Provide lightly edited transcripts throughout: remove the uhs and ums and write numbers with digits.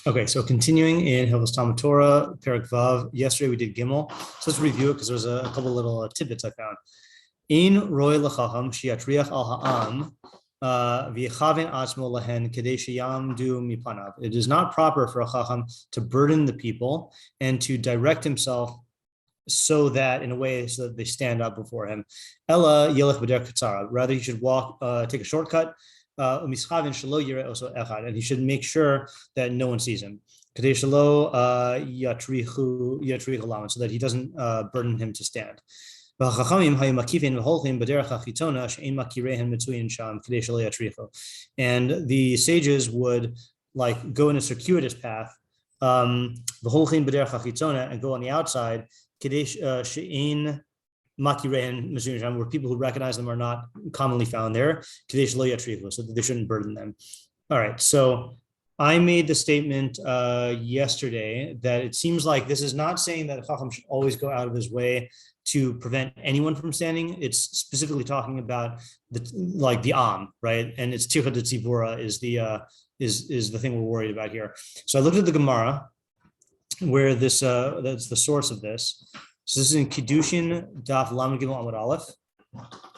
Okay, so continuing in Hilchos Talmud Torah, Perek Vav. Yesterday we did Gimel, so let's review it because there's a couple little tidbits I found. In roy lechacham shiatriach al ha'am v'yechavin atzmo lahen kedei sheyamdu mipanav. It is not proper for a chacham to burden the people and to direct himself so that in a way so that they stand up before him. Ella yelech b'derech katzara. Rather, he should walk, take a shortcut. And he should make sure that no one sees him, so that he doesn't burden him to stand. And the sages would like go in a circuitous path, and go on the outside, where people who recognize them are not commonly found there, so that they shouldn't burden them. All right, so I made the statement yesterday that it seems like this is not saying that a chacham should always go out of his way to prevent anyone from standing. It's specifically talking about the right? And it's tircha de tzibura is the thing we're worried about here. So I looked at the Gemara, where this that's the source of this. So this is in Kiddushin, Daf Lamed Gimel Amud Aleph,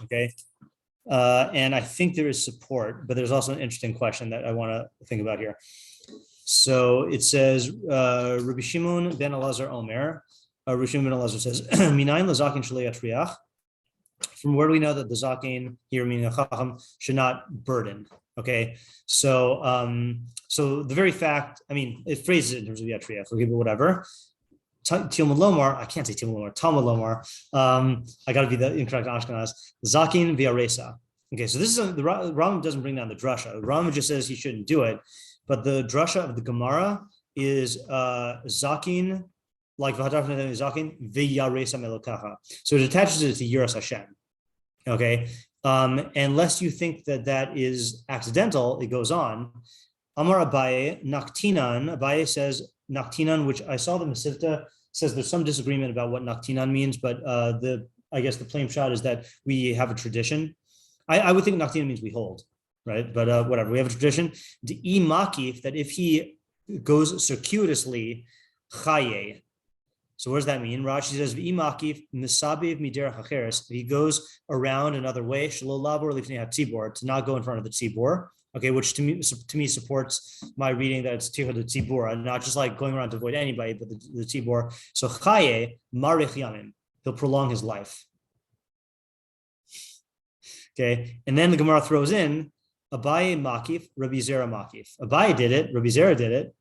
okay? And I think there is support, but there's also an interesting question that I want to think about here. So it says, Rabbi Shimon ben Elazar Omer, Rabbi Shimon ben Elazar says, Minayin lazakin shalei yatriach. From where do we know that the zakin here, meaning a chacham, should not burden? Okay, so the very fact, I mean, it phrases it in terms of yatriach, okay, but whatever. Talmud Lomar, I can't say Talmud Lomar, Talmud Lomar. I got to be the incorrect Ashkenaz. Zakin v'aresa. Okay, so this is the Rambam doesn't bring down the drasha. The Rambam just says he shouldn't do it, but the drasha of the Gemara is zakin, like zakin v'yaresa melokacha. So it attaches it to Yiras Hashem. Okay, unless you think that is accidental, it goes on. Amar Abaye naktinan. Abaye says naktinan, which I saw the Masivta says there's some disagreement about what naktinan means, but I guess the plain shot is that we have a tradition. I would think naktinan means we hold, right? But whatever, we have a tradition. The makif, that if he goes circuitously, chaye. So what does that mean? Rashi says v'imakif misabiv miderach hacheres. He goes around another way, shelo labor lifnei hatzibor, to not go in front of the tzibor. Okay, which to me supports my reading that it's tircha de tzibura, not just like going around to avoid anybody, but the tzibur. So chaye marich yamim, he'll prolong his life. Okay, and then the Gemara throws in Abaye makif, Rabbi Zera makif. Abaye did it, Rabbi Zera did it.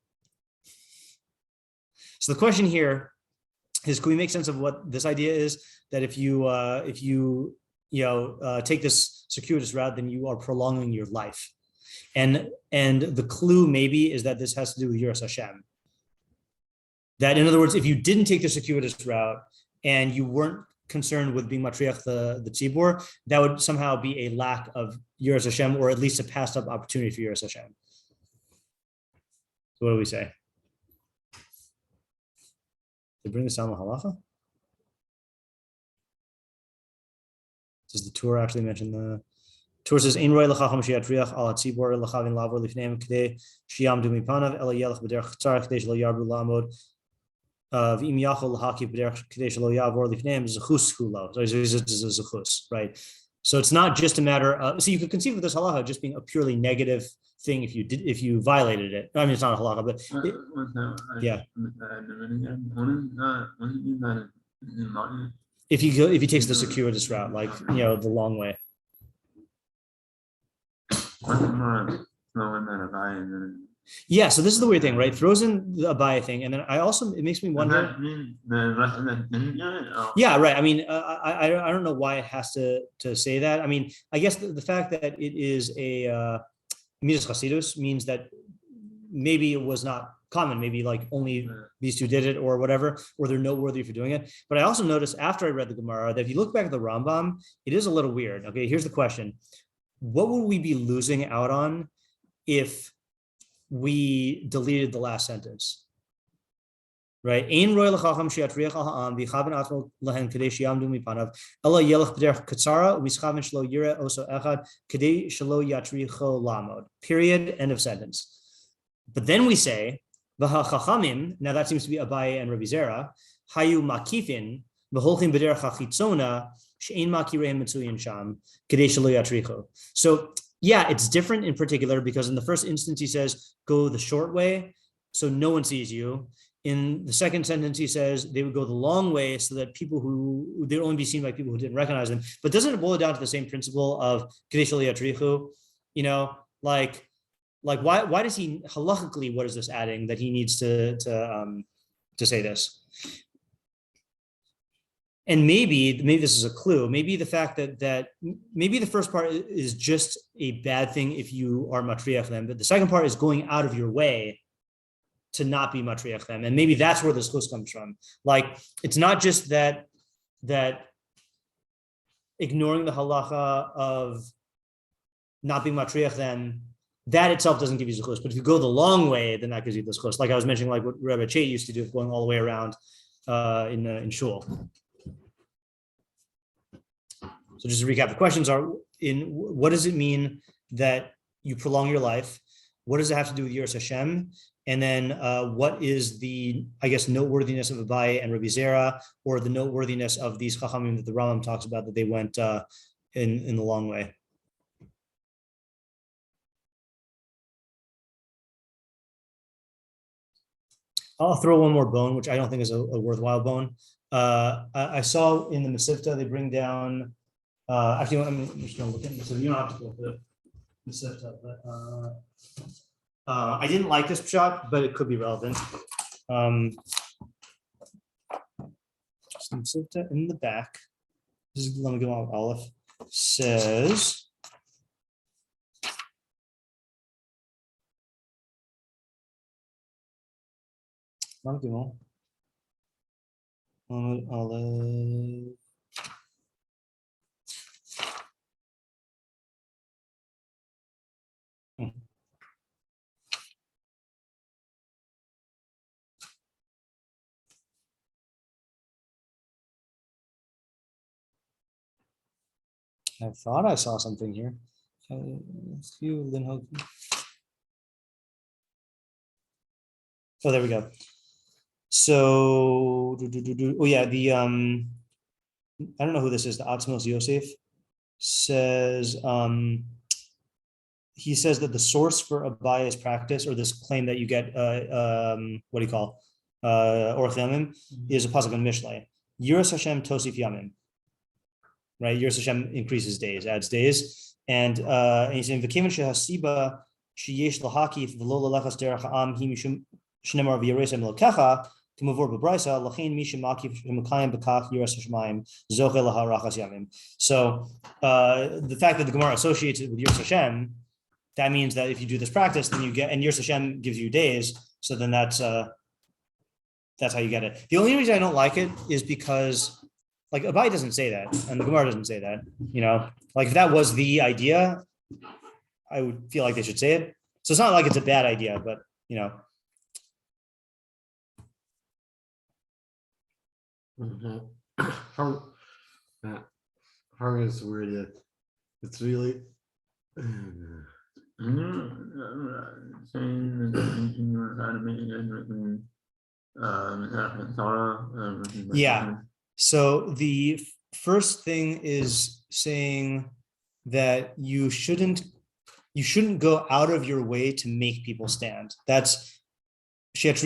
So the question here is, can we make sense of what this idea is? That if you take this circuitous route, then you are prolonging your life. And the clue maybe is that this has to do with Yiras Hashem. That in other words, if you didn't take the circuitous route and you weren't concerned with being matriach the tzibur, that would somehow be a lack of Yiras Hashem, or at least a passed up opportunity for Yiras Hashem. So what do we say? They bring this down the halacha? Does the Torah actually mention the Torah says, "Ein roy lechacham sheyatriach al hatzibor lechavin lavor lifneim kedei sheyamdu mipanav ela yelech b'derech katzar kedei shelo yarbu lamod v'im yachol lahaki b'derech kedei shelo yavor lifneim zechus hulo." So it's a zechus, right? So it's not just a matter of. So you could conceive of this halacha just being a purely negative thing if you violated it. I mean, it's not a halacha, but yeah. If he takes the circuitous route, like the long way. Yeah, so this is the weird thing, right? Throws in the Abaye thing, and then it makes me wonder. Yeah, right. I mean, I don't know why it has to say that. I mean, I guess the fact that it is a Midas Chasidus means that maybe it was not common, maybe like only these two did it or whatever, or they're noteworthy for doing it. But I also noticed after I read the Gemara that if you look back at the Rambam, it is a little weird. Okay, here's the question. What would we be losing out on if we deleted the last sentence? Right? Ein roy lechacham sheyatriach al ha'am v'yechavin atzmo lahen kedei sheyamdu mipanav ela yelech b'derech katzara u'mischavin shelo yireh oso echad kedei shelo yatricho lamod. Period. End of sentence. But then we say, Chachamim, now that seems to be Abaye and Rabbi Zera, hayu makifin, v'holchim b'derech hachitzona, she'ein makireim mitzuyin sham, kedei shelo yatrichu. So yeah, it's different in particular because in the first instance he says, go the short way, so no one sees you. In the second sentence, he says they would go the long way so that people who they'd only be seen by people who didn't recognize them. But doesn't it boil down to the same principle of kedei shelo yatrichu? You know, like why does he halachically? What is this adding that he needs to say this? And maybe this is a clue. Maybe the fact that maybe the first part is just a bad thing if you are matriach them, but the second part is going out of your way to not be matriach them, and maybe that's where this chus comes from. Like it's not just that ignoring the halacha of not being matriach them, that itself doesn't give you the chus. But if you go the long way, then that gives you this chus. Like I was mentioning, like what Rabbi Chet used to do, going all the way around in shul. So just to recap, the questions are: what does it mean that you prolong your life? What does it have to do with Yiras Hashem? And then what is the, I guess, noteworthiness of Abaye and Rabbi Zera, or the noteworthiness of these Chachamim that the Rambam talks about, that they went in the long way? I'll throw one more bone, which I don't think is a worthwhile bone. I saw in the Masifta, they bring down, actually, I'm just going to look at it, so you don't have to go to the Masifta, but I didn't like this pshat, but it could be relevant. Masifta in the back, this is, let me go on with Aleph, says, Aleph. I thought I saw something here. Oh, there we go. So, oh yeah, the I don't know who this is. The Atzmos Yosef says he says that the source for Abaye's practice, or this claim that you get, what do you call, Orach Yamim, is a pasuk on Mishlei. Yiras Hashem Tosif Yamim. Right, Yiras Hashem increases days, adds days, and he's saying v'kevan shehasiba sheyesh lahakif v'lo lalachas derech ha'am hi mishum shnemar v'yiras elokecha k'mavor b'braisa lachein mi shemakif shemakayim b'kach Yiras Hashemayim zoche laharachas yamim. So the fact that the Gemara associates it with Yiras Hashem, that means that if you do this practice, then you get, and Yiras Hashem gives you days, so then that's how you get it. The only reason I don't like it is because, like, Abaye doesn't say that, and the Gemara doesn't say that. You know, like if that was the idea, I would feel like they should say it. So it's not like it's a bad idea, but you know. How is worded? It's really. Yeah. So the first thing is saying that you shouldn't go out of your way to make people stand. That's if you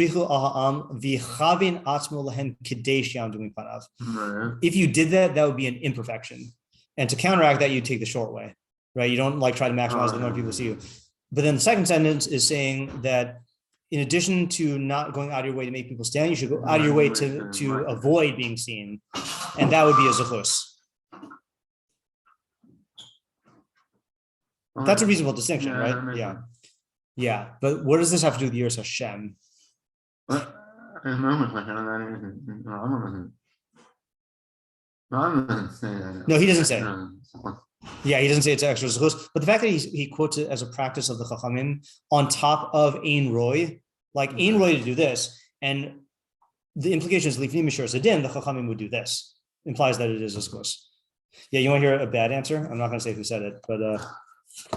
did that, that would be an imperfection. And to counteract that, you take the short way, right? You don't like try to maximize the number of people see you. But then the second sentence is saying that in addition to not going out of your way to make people stand, you should go out of your way to avoid being seen. And that would be a zuchus. That's a reasonable distinction, right? Yeah. Yeah. But what does this have to do with Yiras Hashem? No, he doesn't say it. Yeah, he doesn't say it's extra zuchus, but the fact that he quotes it as a practice of the Chachamim on top of Ein Roy, like Ein Roy to do this, and the implication is Lifnim Mishur Zadin, the Chachamim would do this, implies that it is a zuchus. Yeah, you want to hear a bad answer? I'm not going to say who said it, but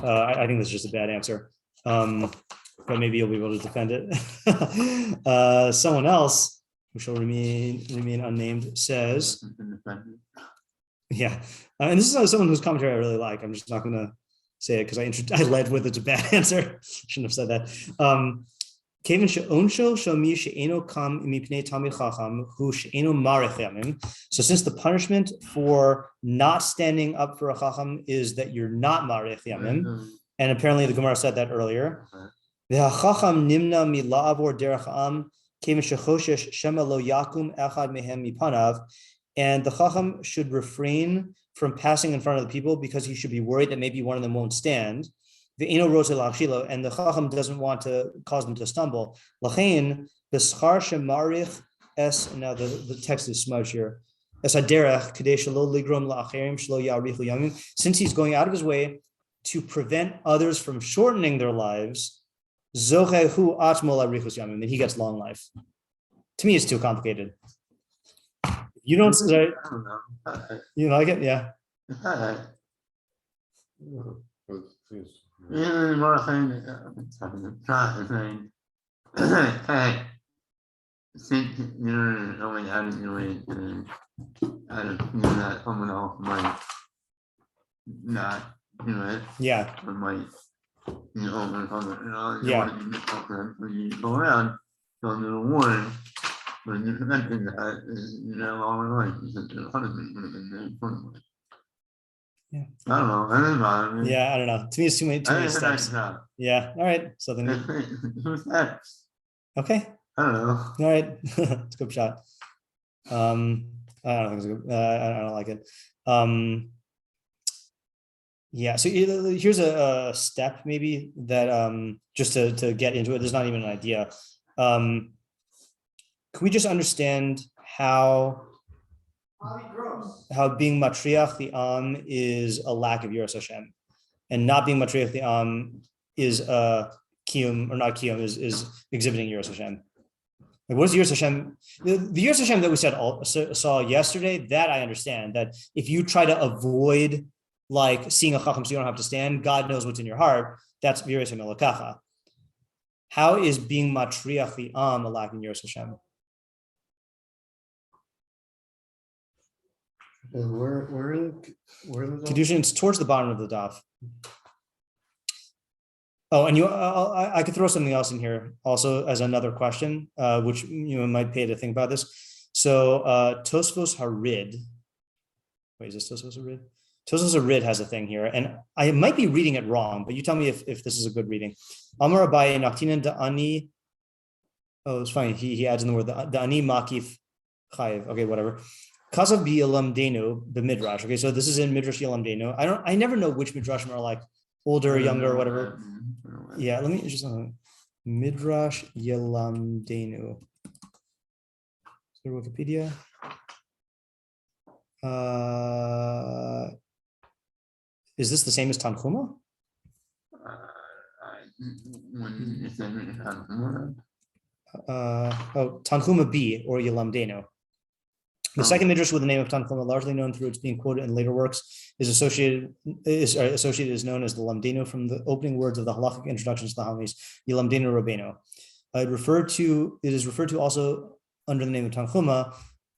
I think this is just a bad answer. but maybe you'll be able to defend it. Someone else who shall remain unnamed says, yeah, and this is someone whose commentary I really like. I'm just not going to say it because I led with it's a bad answer. Shouldn't have said that. So since the punishment for not standing up for a chacham is that you're not marich yamim, and apparently the Gemara said that earlier. And the chacham should refrain from passing in front of the people because he should be worried that maybe one of them won't stand. And the chacham doesn't want to cause them to stumble. Now the text is smudged here. Since he's going out of his way to prevent others from shortening their lives, then he gets long life. To me, it's too complicated. You don't say, you like it? Yeah. Yeah. Yeah. I don't know. Yeah, I don't know. To me, it's too many steps. Yeah. All right. So then. Okay. I don't know. All right. It's a good shot. I don't think it's good. I don't like it. Yeah. So here's a step maybe that just to get into it. There's not even an idea. Can we just understand how being matriach the am is a lack of yiras Hashem, and not being matriach the am is kiyum or not kiyum is exhibiting yiras Hashem. Like, what is yiras Hashem? The yiras Hashem that we saw yesterday, that I understand. That if you try to avoid like seeing a chacham so you don't have to stand, God knows what's in your heart. That's yiras Hashem. How is being matriach the am a lack of yiras Hashem? Where is קידושין? It's towards the bottom of the daf. Oh, and I could throw something else in here also as another question, which you might pay to think about this. So Tosfos Harid. Wait, is this Tosfos Harid? Tosfos Harid has a thing here, and I might be reading it wrong, but you tell me if this is a good reading. Amar Abaye Naktinan Da'ani. Oh, it's funny. He adds in the word Da'ani Makif Chayiv. Okay, whatever. Kasav bi Yalamdenu, the midrash. Okay, so this is in Midrash Yalamdenu. I never know which midrashim are like older, or younger, or whatever. Yeah, let me just Midrash Yalamdenu. Is there Wikipedia? Is this the same as Tנחomא? Tנחomã B or Yalamdenu. The second midrash with the name of Tantalizing, largely known through its being quoted in later works, is associated is known as the Lamdenu from the opening words of the halachic introductions to the homilies, Lamdenu Rabbeinu. It is referred to also under the name of Tנחomã,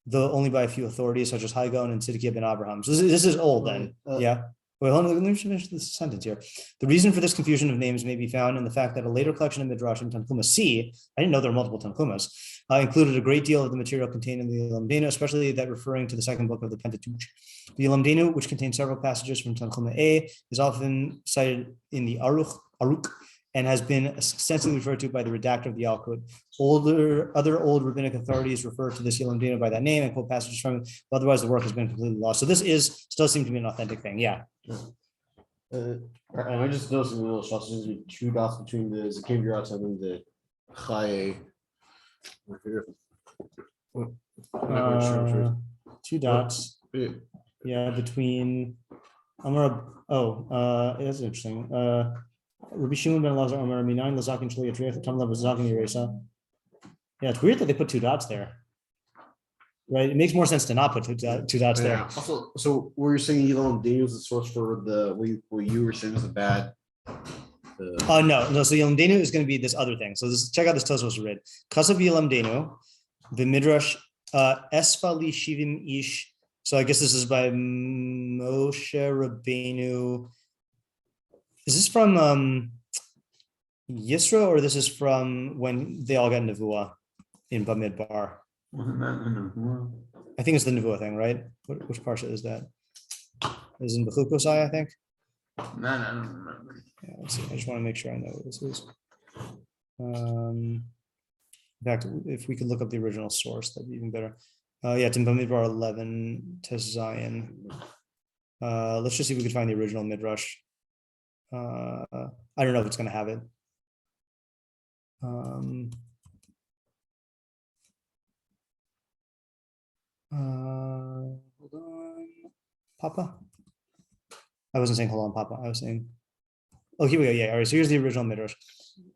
though only by a few authorities such as Haigon and Tzidkiah ben Abraham. So this is old then. Yeah. Wait, hold on, let me finish this sentence here. The reason for this confusion of names may be found in the fact that a later collection of midrashim, Tנחomã C, I didn't know there were multiple Tanchumas, included a great deal of the material contained in the Lamdenu, especially that referring to the second book of the Pentateuch. The Lamdenu, which contains several passages from Tנחomã A, is often cited in the Aruch, and has been extensively referred to by the redactor of the Halachic. Other old rabbinic authorities refer to this Lamdenu by that name and quote passages from it, but otherwise the work has been completely lost. So this still seems to be an authentic thing. Yeah. I just noticed in the little shots, there's two dots between the Zakim Virata and the Chaye. Two dots. Yeah, between Amar. That's interesting. Rabbi Shimon ben Lazar Amar Minayin Lazakin Shli Yatriach Tam Lazakin Yeresa. Yeah, it's weird that they put two dots there. Right, it makes more sense to not put two dots there. Also, so what you're saying, Elon Daniels is the source for what you were saying was the bad No. So Yilamdenu is going to be this other thing. So check out this Tosfos read. Kasav Yilamdenu, the midrash Esfali Shivim Ish. So I guess this is by Moshe Rabbeinu. Is this from Yisro, or this is from when they all got Nevuah in Bamidbar? Wasn't that the Nevuah? I think it's the Nevuah thing, right? Which parsha is that? Is in Bechukosai, I think. No, I don't remember. Yeah, let's see. I just want to make sure I know what this is. In fact, if we could look up the original source, that'd be even better. Yeah, it's in Bamidbar 11 to Zion. Let's just see if we could find the original midrash. I don't know if it's going to have it. Hold on, Papa. I wasn't saying hold on, Papa. I was saying, oh, here we go. Yeah, all right. So here's the original midrash.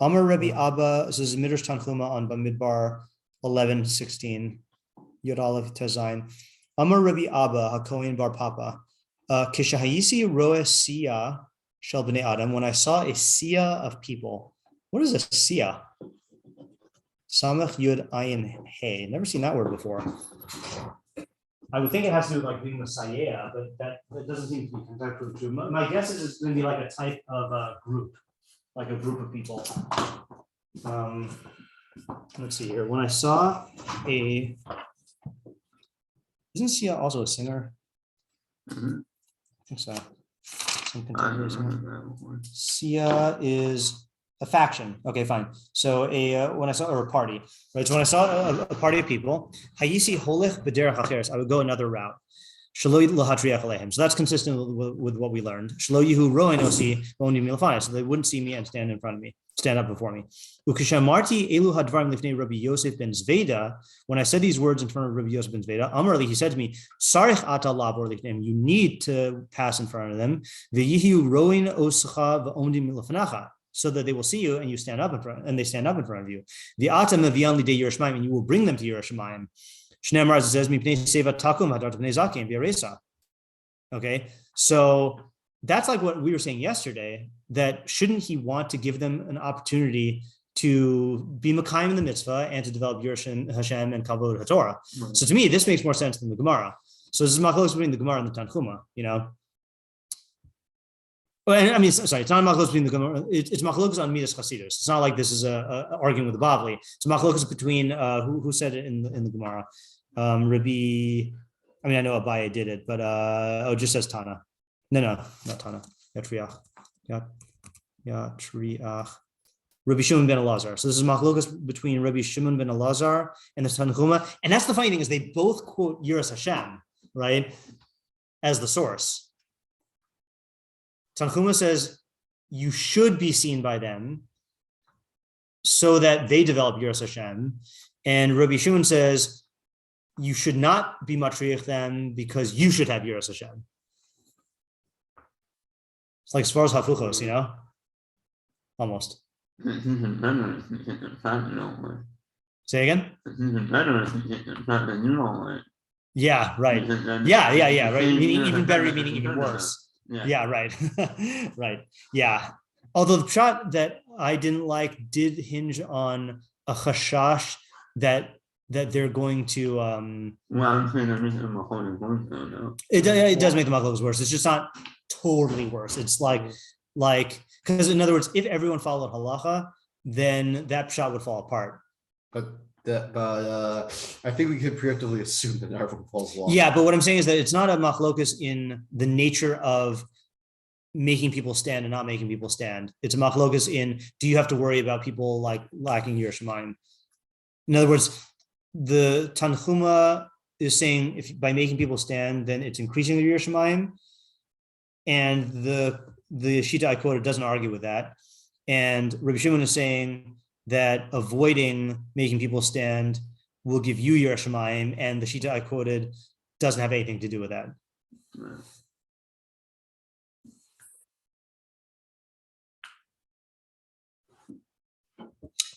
Amar Rabbi Abba. So this is midrash Tanchumah on Bamidbar 11:16. Yod Aleph Tezayin. Amar Rabbi Abba Hakohen Bar Papa. Kishahayisi roe siya shel bnei Adam. When I saw a siya of people, what is a siya? Samach Yud Ayin Hey. Never seen that word before. I would think it has to do with like being Messiah, but that doesn't seem to be conceptually true. My guess is it's going to be like a type of group, like a group of people. Let's see here. When I saw isn't Sia also a singer? Mhm. I think so. Some I contemporary don't singer. remember that before. Sia is a faction. Okay, fine. So when I saw or a party, right? So when I saw a party of people, Hayisi Holech B'derech Acheres, I would go another route. Shelo lahatriach alehem. So that's consistent with what we learned. Shelo Yehu roen osi v'onim milafai. So they wouldn't see me and stand in front of me, stand up before me. Ukishamarti elu hadvarim lifnei Rabbi Yosef ben Zveda. When I said these words in front of Rabbi Yosef ben Zveda, Amarli, he said to me, Sarich ata labor lifneim. You need to pass in front of them. V'yihu roen oscha v'onim milafanacha. So that they will see you and you stand up in front, and they stand up in front of you. The atam avian lidei Yerushalayim, and you will bring them to Yerushalayim. Shneimar says, "Mipnei seva takum hadat bnei zakim v'yaresa." Okay, so that's like what we were saying yesterday. That shouldn't he want to give them an opportunity to be Mekayim in the mitzvah and to develop Yerushin Hashem and kavod haTorah? Right. So to me, this makes more sense than the Gemara. So this is machlokess between the Gemara and the Tantalizing, you know. Well, I mean, sorry, it's not machlokess between the Gemara. It's machlokess on Midas Chasidus. It's not like this is a argument with the Bavli. It's machlokess between who said it in the Gemara. Rabbi. I mean, I know Abaye did it, but it just says Tana. No, not Tana. Yatriach. Rabbi Shimon ben Elazar. So this is machlokess between Rabbi Shimon ben Elazar and the Tנחomא. And that's the funny thing is they both quote Yiras Hashem, right, as the source. Tנחomã says you should be seen by them so that they develop Yiras Hashem. And Rabbi Shimon says you should not be matriach them because you should have Yiras Hashem. It's like as far as Hafuchos, you know? Almost. Say again? Yeah, right. Yeah, right. Meaning even better, meaning even worse. Yeah, right. Right. Yeah. Although the shot that I didn't like did hinge on a chashash that they're going to it does make the machlokes worse. It's just not totally worse. It's like because in other words, if everyone followed halacha, then that shot would fall apart. But I think we could preemptively assume that everyone falls along. Yeah, but what I'm saying is that it's not a machlokes in the nature of making people stand and not making people stand. It's a machlokes in, do you have to worry about people like lacking Yerushalayim? In other words, the Tנחomã is saying if by making people stand, then it's increasing the Yerushalayim. And the Shita I quoted doesn't argue with that. And Rabbi Shimon is saying that avoiding making people stand will give you Yerushalayim, and the Shita I quoted doesn't have anything to do with that. Right.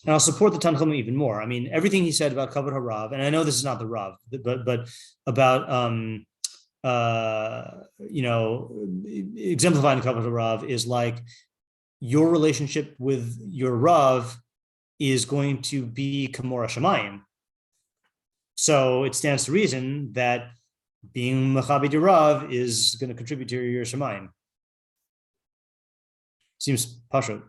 And I'll support the Tantalizing even more. I mean, everything he said about kavod harav, and I know this is not the Rav, but about exemplifying the kavod harav is like your relationship with your Rav is going to be Kamora Shamayim. So it stands to reason that being Mechabi to Rav is going to contribute to your Shamayim. Seems pashut.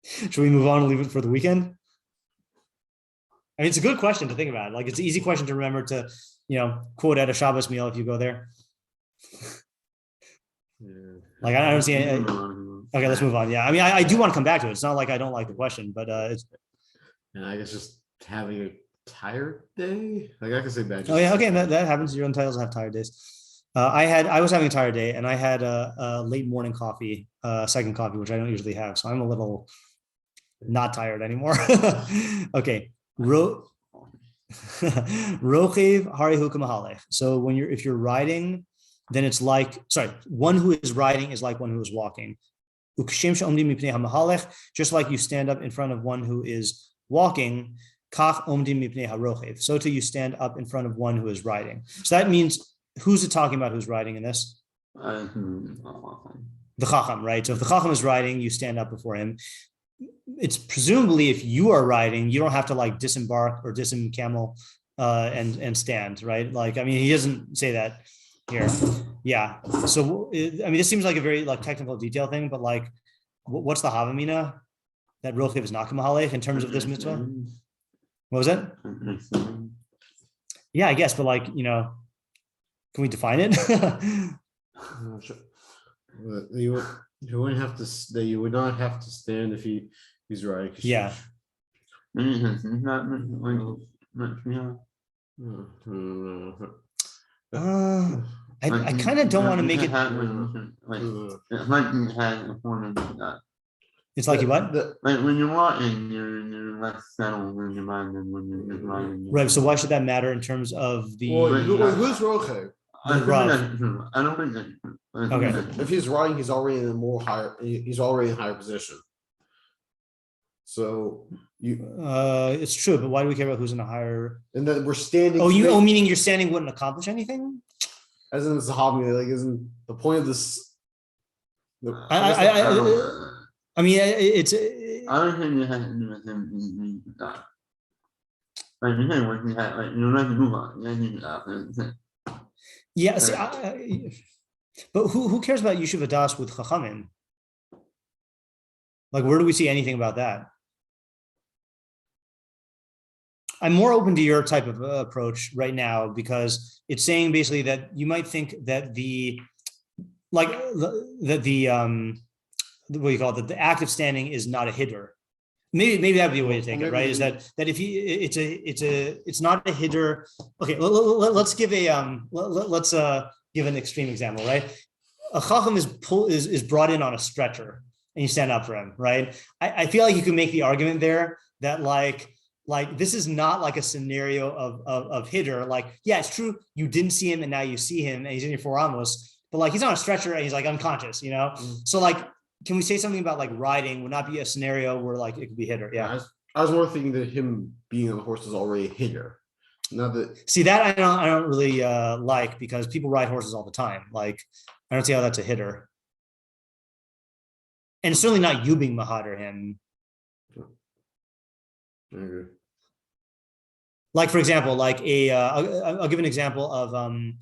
Should we move on and leave it for the weekend? I mean, it's a good question to think about. Like, it's an easy question to remember to, quote at a Shabbos meal if you go there. Yeah. Like, I don't see any. Okay, let's move on. Yeah, I mean, I do want to come back to it. It's not like I don't like the question, but it's. And I guess just having a tired day. Like I can say that. Oh yeah, okay, that happens. Your own titles have tired days. I was having a tired day, and I had a late morning coffee, second coffee, which I don't usually have, so I'm a little not tired anymore. Okay, Rochev Harihu Kamahalech. So if you're riding, then it's like one who is riding is like one who is walking. Just like you stand up in front of one who is walking, so too you stand up in front of one who is riding. So that means, who's it talking about who's riding in this? The chacham, right? So if the chacham is riding, you stand up before him. It's presumably if you are riding, you don't have to like disembark or camel and stand, right? Like, I mean, he doesn't say that here. Yeah. So, I mean, this seems like a very like technical detail thing, but like, what's the hava amina that Rochev is not Mahalech in terms of this mitzvah? What was it? Yeah, I guess, but like, can we define it? You wouldn't have to. That you would not have to stand if he's riding. Yeah. I kind of don't want to make it. It's like you what? Like when you're walking, you're less settled in your mind than when you're just riding. Right. So why should that matter in terms of the? Who's Roche? I don't think that. Okay. If he's riding, he's already in a more higher. He's already in a higher position. So it's true, but why do we care about who's in a higher? And then we're standing. Meaning you're standing wouldn't accomplish anything? As in it's a hobby, like isn't the point of this? I mean, it's. I don't think it has to do with him. Like you say, when you have like you're not move on, yeah. See, but who cares about Yishuv Adas with Chachamim? Like, where do we see anything about that? I'm more open to your type of approach right now because it's saying basically that you might think that the what do you call it? The act of standing is not a hiddur. Maybe that'd be a way to take it, right? Is that if it's not a hiddur. Okay, let's give let's give an extreme example, right? A chacham is brought in on a stretcher and you stand up for him, right? I feel like you can make the argument there that like this is not like a scenario of hiddur. Like, yeah, it's true you didn't see him and now you see him and he's in your four amos, but like he's on a stretcher and he's like unconscious, So like, can we say something about like riding would not be a scenario where like it could be hiddur? Yeah. I was more thinking that him being on the horse is already hiddur. Not that. See that I don't really like because people ride horses all the time. Like I don't see how that's a hiddur. And it's certainly not you being mahader him. Okay. Like for example, like I'll give an example of and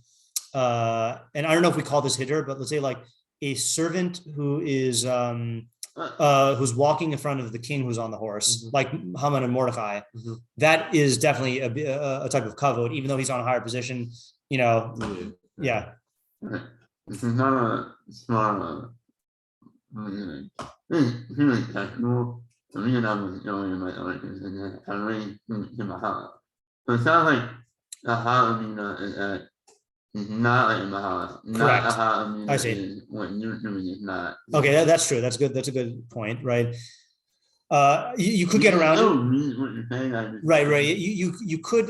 I don't know if we call this hiddur, but let's say like a servant who is who's walking in front of the king who's on the horse, like Haman and Mordechai. That is definitely a type of kavod, even though he's on a higher position. Yeah. This is not a small. So it sounds like the amina is at not like hava. Correct. Amina I see. is what you're doing is not. Okay, that's true. That's good. That's a good point, right? You could get around it. What you're saying, Right. You could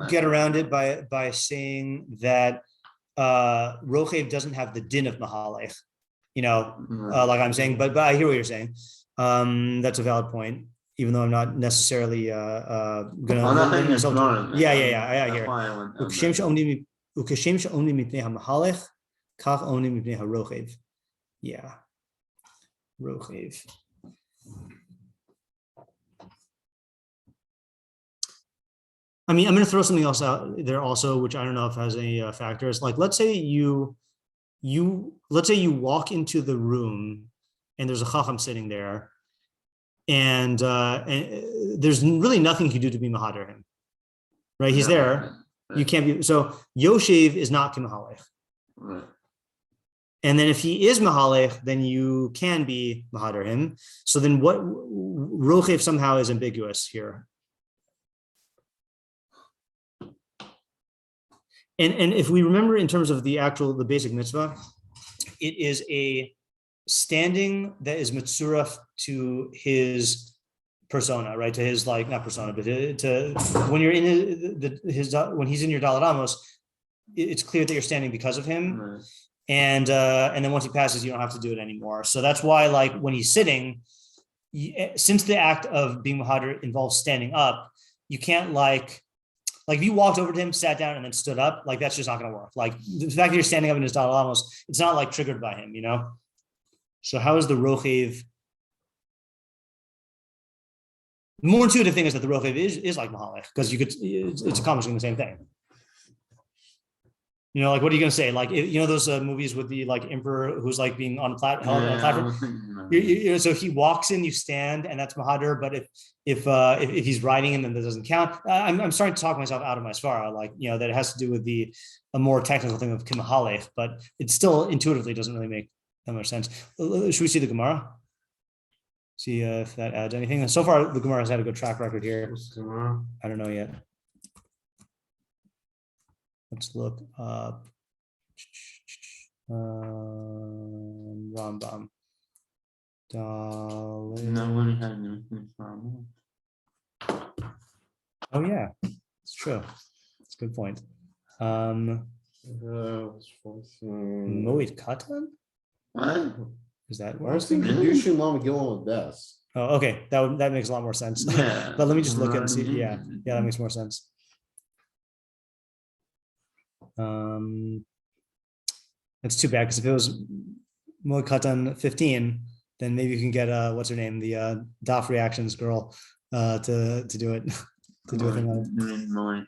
get around it by saying that Rochev doesn't have the din of mahalech. Like I'm saying, but I hear what you're saying. That's a valid point. even though I'm not necessarily gonna. I'm not limit thinking myself to- Florida. I hear. That's why I went וכשם שעומדים מפני המהלך, כך עומדים מפני הרוכב. Yeah. רוכב. I mean, I'm going to throw something else out there also, which I don't know if has any factors. Like, let's say you walk into the room and there's a chacham sitting there, and there's really nothing you can do to be mahader him, right? He's there. You can't be. So Yoshev is not kimahalech. Right. And then if he is mahalech, then you can be mahader him. So then what? Rochev somehow is ambiguous here. And if we remember in terms of the basic mitzvah, it is a standing that is mitzuraf to his persona, right? To his, like, not persona, but to when you're in when he's in your Daled Amos, it's clear that you're standing because of him. Right. And then once he passes, you don't have to do it anymore. So that's why, like, when he's sitting, since the act of being mahader involves standing up, you can't like if you walked over to him, sat down, and then stood up, like, that's just not going to work. Like, the fact that you're standing up in his Daled Amos, it's not like triggered by him, you know? So how is the rochev? The more intuitive thing is that the rochev is like mahalech, because it's accomplishing the same thing. You know, like, what are you going to say? Like, you know, those movies with the, like, emperor who's, like, being on a platform. So he walks in, you stand, and that's mahader. But if he's riding him, then that doesn't count. I'm starting to talk myself out of my svara, like, you know, that it has to do with a more technical thing of kimahalech, but it still intuitively doesn't really make that much sense. Should we see the Gemara? See if that adds anything. And so far, the Gemara has had a good track record here. I don't know yet. Let's look up Rambam. Oh yeah, it's true. It's a good point. Moed Katan? What? Is that I what was thinking קידושין לא מגיע לו בדס. Oh, okay. That makes a lot more sense. Yeah. But let me just look and see. Yeah, that makes more sense. It's too bad, because if it was Moed Katan 15, then maybe you can get what's her name, the DAF reactions girl, to do it, to do a thing on it.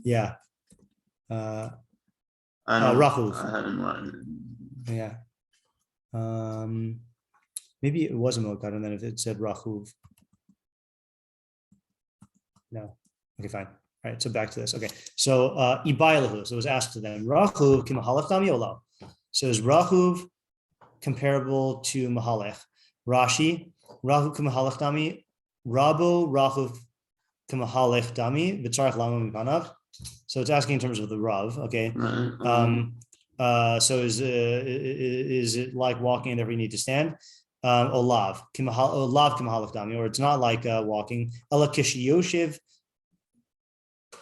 Yeah. Rahuv. Yeah. Maybe it wasn't Moed Katan then if it said Rahuv. No. Okay, fine. All right, so back to this. Okay, so Ibailahu. So it was asked to them, Rahuv ki mahalech dami ola. So is Rahuv comparable to mahalech? Rashi, Rahuv ki mahalech dami, Rabo Rahuv ki mahalech dami, v'tzarech lama mipanav. So it's asking in terms of the Rav. Okay. So is it like walking and therefore you need to stand? Olav ki mahalech dami, or it's not like walking. Ela kishiyoshev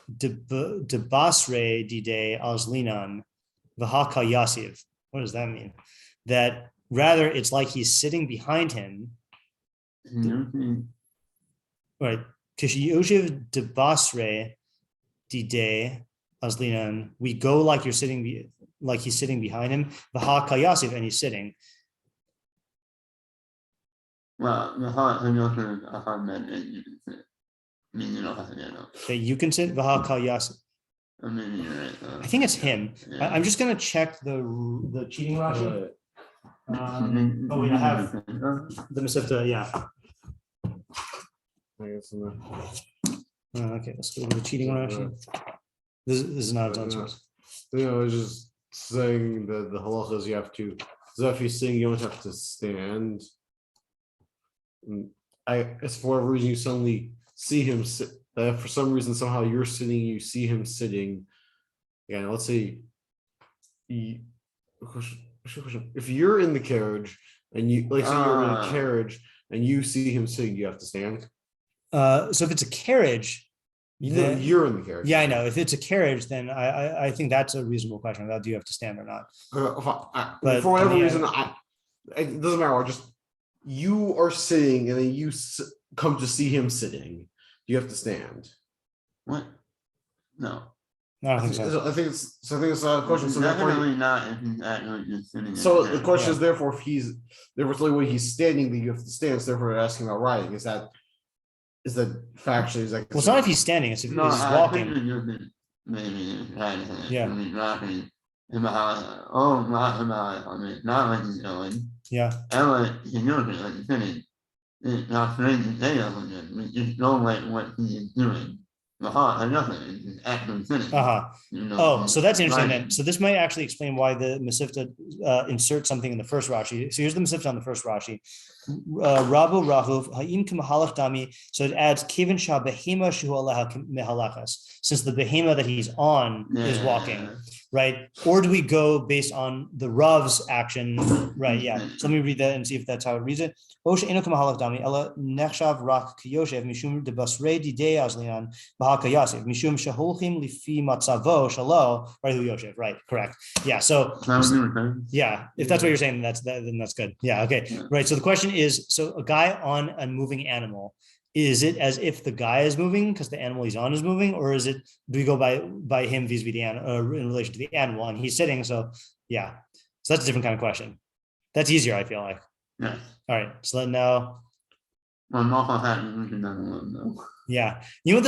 de basre dide azlinan v'haka yasiv. What does that mean? That rather it's like he's sitting behind him. Right. Kishiyoshev de basre dide azlinan. We go like you're sitting, like he's sitting behind him. V'haka yasiv, and he's sitting. Well, That you can sit. V'haka yasiv. I think it's him. I'm just gonna check the cheating Rashi. Oh wait, I have the Masifta. Yeah. Okay, let's go to the cheating Rashi. This is not a ton source. I was just saying that the halachas you have to. So if you're sitting, you don't have to stand. As for whatever reason you suddenly see him sit. That for some reason somehow you're sitting, you see him sitting. Yeah, let's say if you're in the carriage and you like say you're in a carriage and you see him sitting, you have to stand. So if it's a carriage, then, you're in the carriage. Yeah, I know. If it's a carriage, then I think that's a reasonable question about do you have to stand or not. But for whatever reason, it doesn't matter. Just you are sitting and then come to see him sitting, you have to stand. What? No. No, I don't think so. I think it's a question. So Definitely not if he's actually just sitting. So in the question is, therefore, if the only way he's standing, that you have to stand. So therefore, asking about riding. Is that factually? Is that Well, it's not if he's standing; it's if No, he's I walking. think it's just that maybe Yeah. I mean, laughing about I mean, not like he's going. Yeah. And like you know, like he's sitting. It's not strange to say that one. We just know like what he is doing. The heart and nothing. It's just actually sitting. Uh-huh. You know, Oh, so that's interesting right. then. So this might actually explain why the Masifta inserts something in the first Rashi. So here's the Masifta on the first Rashi. Rabu Rahuv Ha'im K'mahalach Dami. So it adds Kivin Shah Behema Shu Aleha Mehalachas. Since the behema that he's on is walking, right? Or do we go based on the Rav's action? Right. Yeah. So let me read that and see if that's how it reads it. Osh Eno K'mahalach Dami Ela Nechshav Rak Kiyoshev Mishum De Basrei Didei Azlian Bahaka Yosef Mishum Shahulchim Lifi Matzavo Shalo Right Hu Yoshev. Right. Correct. Yeah. So yeah, if that's what you're saying, then that's good. Yeah. Okay. Right. So the question is, so a guy on a moving animal, is it as if the guy is moving because the animal he's on is moving, or is it, do we go by him vis-a-vis the animal in relation to the animal and he's sitting? So yeah, so that's a different kind of question. That's easier, I feel like. Yeah. All right, so let now. Yeah, you know what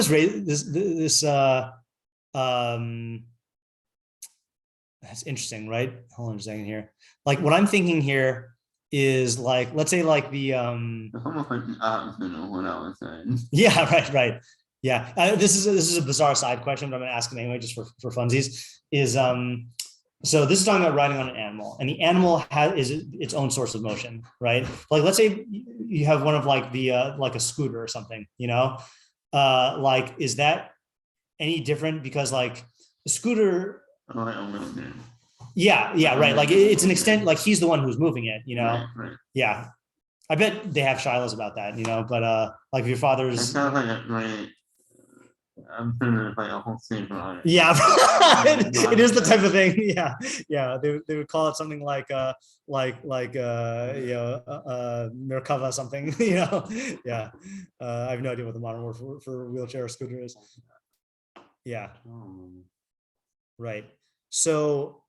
that's interesting, right? Hold on a second here. Like what I'm thinking here is like, let's say like the It's almost like the opposite of what I was saying. yeah, right. Yeah, this is a bizarre side question, but I'm gonna ask it anyway just for funsies. Is so this is talking about riding on an animal, and the animal is its own source of motion, right? Like let's say you have one of like the like a scooter or something, like is that any different? Because like the scooter, yeah, right. Like it's an extent, like he's the one who's moving it, Right. Yeah, I bet they have shilohs about that, but like if your father's, it sounds like I'm trying to play a whole scene for it. Yeah, it is the type of thing. Yeah. They would call it something like Merkava something. Yeah. I have no idea what the modern word for wheelchair or scooter is. Yeah. Right. So.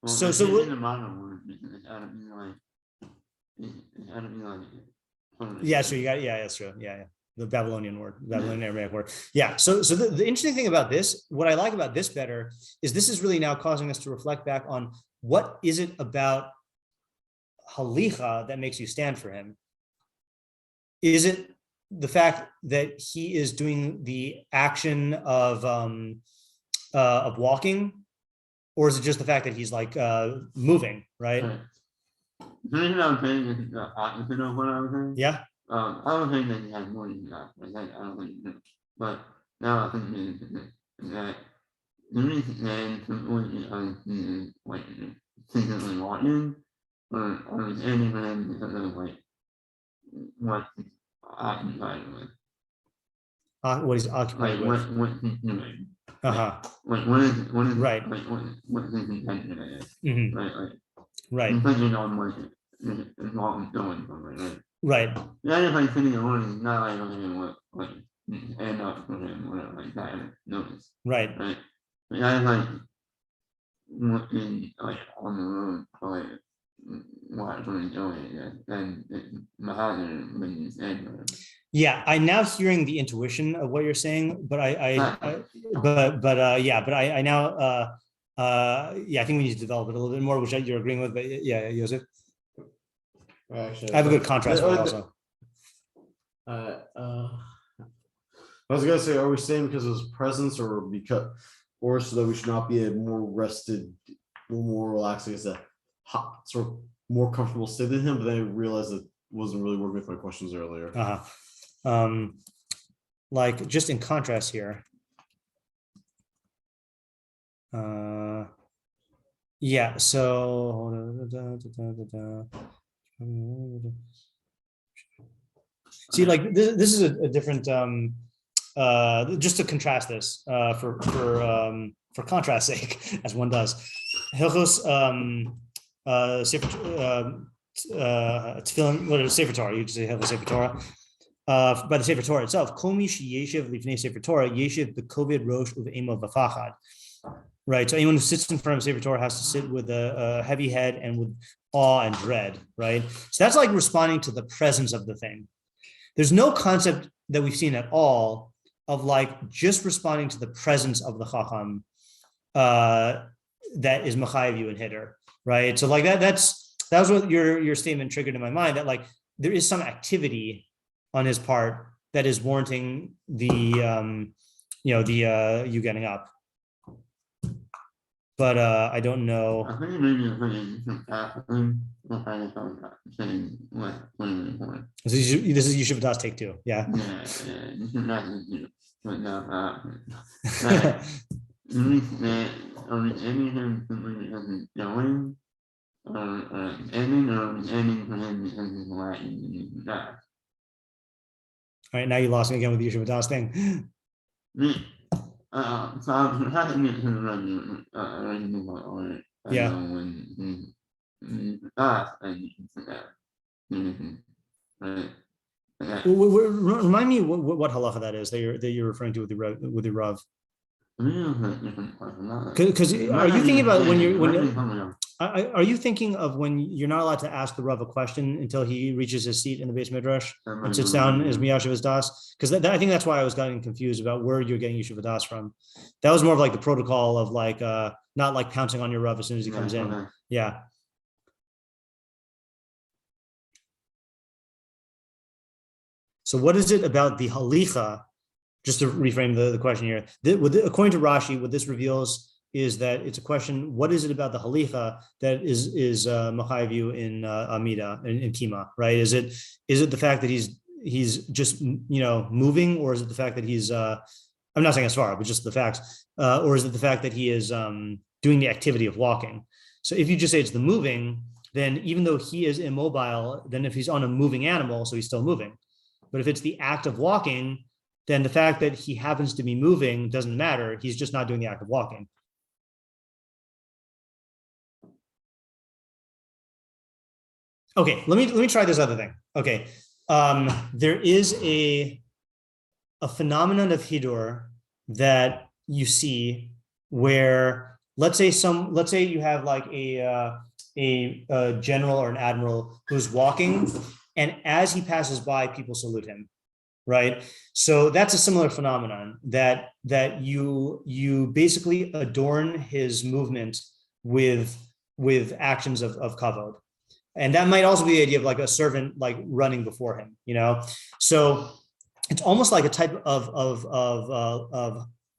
Well, So in the modern word, I don't mean like. Yeah. So you got that's true. Yeah. The Babylonian Aramaic word. Yeah. So the interesting thing about this, what I like about this better, is this is really now causing us to reflect back on what is it about halicha that makes you stand for him? Is it the fact that he is doing the action of walking, or is it just the fact that he's like moving, right? The reason I was saying is the opposite of what I was saying. Yeah. I don't think that he has more than that. I don't think he does. But now I think that the reason that like secretly watching or is anyone because of like what he's occupied with. What he's occupied like with. What he's doing. Uh-huh. Like what is right. Like what his intention is. Mm-hmm. Right. Depending on what is going from right. Right. Yeah, if I'm sitting alone, it's not like I'm gonna like end up with him, whatever, like that. I notice. Right. But yeah, like looking like on the road for like what we're doing, and my husband when you said. Yeah, I'm now hearing the intuition of what you're saying, but I now I think we need to develop it a little bit more, which you're agreeing with, but yeah, Joseph. Actually, I have a good contrast for it also. I was gonna say, are we saying because of his presence, or so that we should not be a more rested, more relaxing, as a hot, sort of more comfortable state than him? But then I realized that wasn't really working with my questions earlier. Like just in contrast here. Yeah. So see, like this is a different. Just to contrast this for contrast's sake, as one does. Hilchos Tefillin, what is Sefer Torah? You just say Hilchos Sefer Torah. by the Sefer Torah itself. Kol mi sheyeshev lifnei Sefer Torah yeshev b'koved rosh uve'emo v'fachad. Right. So anyone who sits in front of Sefer Torah has to sit with a heavy head and with awe and dread. Right. So that's like responding to the presence of the thing. There's no concept that we've seen at all of like just responding to the presence of the chacham that is machayev you and hiddur. Right. So like that was what your statement triggered in my mind, that like there is some activity on his part that is warranting the you getting up. But I don't know. I think maybe This is Yeshiva Das take two. Yeah. All right, now you lost me again with the Yeshiva Das thing. Yeah. Remind me what halacha that is that you're referring to with the Rav. Because are you thinking about are you thinking of when you're not allowed to ask the Rav a question until he reaches his seat in the beis midrash and sits down as Yeshiva Das? Because I think that's why I was getting confused about where you're getting Yeshiva Das from. That was more of like the protocol of like not like pouncing on your Rav as soon as he comes in. Yeah. So what is it about the halicha? Just to reframe the question here, according to Rashi, what this reveals is that it's a question: what is it about the halicha that is machayev you in amida in kima? Right? Is it the fact that he's just moving, or is it the fact that he's I'm not saying as far, but just the facts, or is it the fact that he is doing the activity of walking? So if you just say it's the moving, then even though he is immobile, then if he's on a moving animal, so he's still moving. But if it's the act of walking, then the fact that he happens to be moving doesn't matter. He's just not doing the act of walking. Okay, let me try this other thing. Okay, there is a phenomenon of hiddur that you see where let's say you have like a general or an admiral who's walking, and as he passes by, people salute him. Right. So that's a similar phenomenon that you basically adorn his movement with actions of kavod. And that might also be the idea of like a servant like running before him, So it's almost like a type of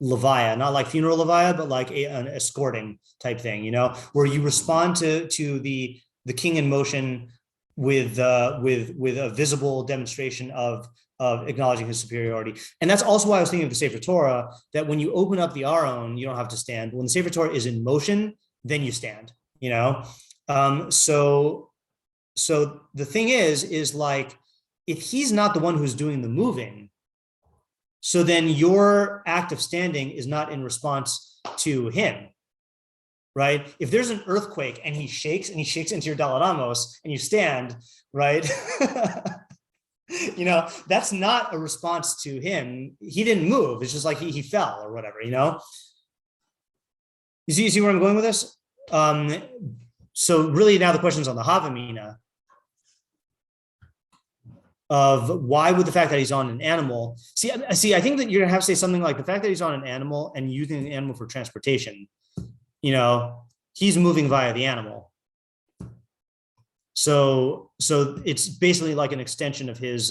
levaya, not like funeral levaya, but like an escorting type thing, where you respond to the king in motion with a visible demonstration of acknowledging his superiority. And that's also why I was thinking of the Sefer Torah, that when you open up the Aron, you don't have to stand. When the Sefer Torah is in motion, then you stand, So the thing is like, if he's not the one who's doing the moving, so then your act of standing is not in response to him, right? If there's an earthquake and he shakes into your Dalaramos and you stand, right? That's not a response to him. He didn't move. It's just like he fell or whatever, You see where I'm going with this? So really now the question is on the hava amina of why would the fact that he's on an animal. See, I think that you're gonna have to say something like the fact that he's on an animal and using the animal for transportation, he's moving via the animal. So it's basically like an extension of his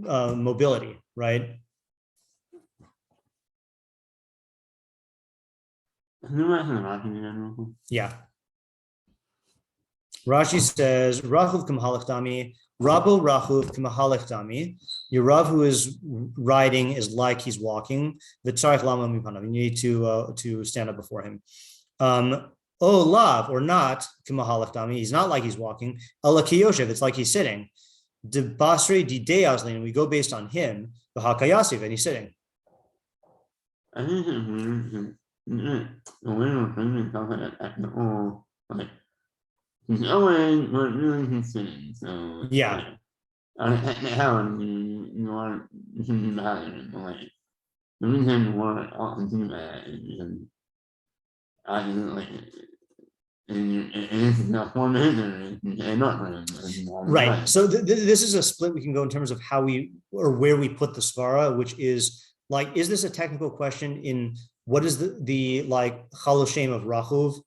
mobility, right? Yeah. Rashi says, Rachuv k'mahalach Rabo Rachuv k'mahalach. Your Rav who is riding is like he's walking. V'tzarich lama mipanav. You need to stand up before him. Oh, lav or not, k'mahalach. He's not like he's walking. Ala kiyoshev. It's like he's sitting. De basri di deazlin. We go based on him. V'hakayasiv, and he's sitting. I think the way we're thinking about it at all, like Owen weren't really considering, so Yeah. How you are you can be better in the way. The reason why I often do that is because I like it is not one minute and not Right. So this is a split we can go in terms of how we or where we put the svara, which is like, is this a technical question in what is the like chaloshem of rachuv?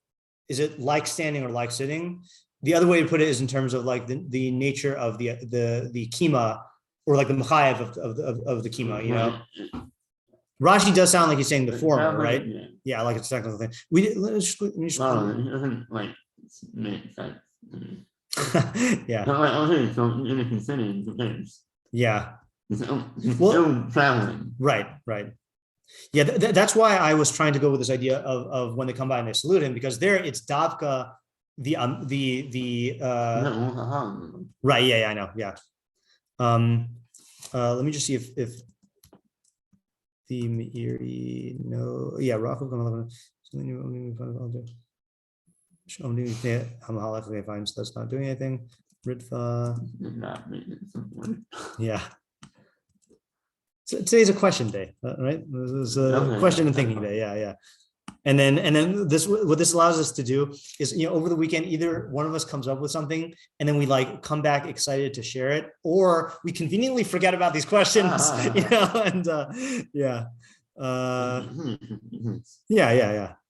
Is it like standing or like sitting? The other way to put it is in terms of like the nature of the kima or like the mechayev of the kima, you know. Rashi does sound like he's saying the former, right? Yeah, like it's a technical thing. It doesn't like make sense. Yeah. Okay, so in a considering the case. Yeah. It's still traveling. Right. Yeah, that's why I was trying to go with this idea of when they come by and they salute him, because there it's davka the right. Yeah, I know. Yeah. Let me just see if the Meiri no. Yeah, Rachav fine. So that's not doing anything. Ritva. Yeah. So today's a question day, right? This is a question and thinking day. Yeah. And then this, what this allows us to do is, you know, over the weekend, either one of us comes up with something and then we like come back excited to share it, or we conveniently forget about these questions, you know, and yeah.